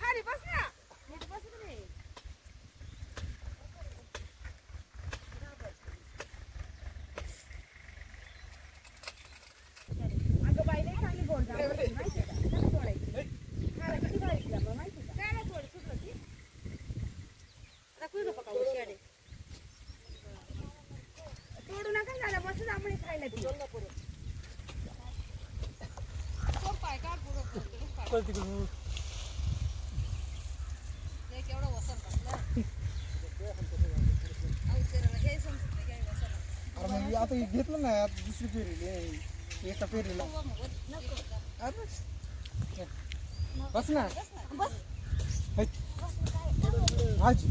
खाली बस ना. बस रे. अगं बाई लई चांगली गोड जांभळं होती, माहिती का? त्याला तोडायची. खायला किती भारी जांभळं माहिती का? त्याला तोड सुटलं ती. आता कुठं नको का उशियाडे? तोडू नका झालं मस्त जांभळे खायला ती. आता घेतलं ना आता दुसरी पेरली एका पेरीला बस ना भाजी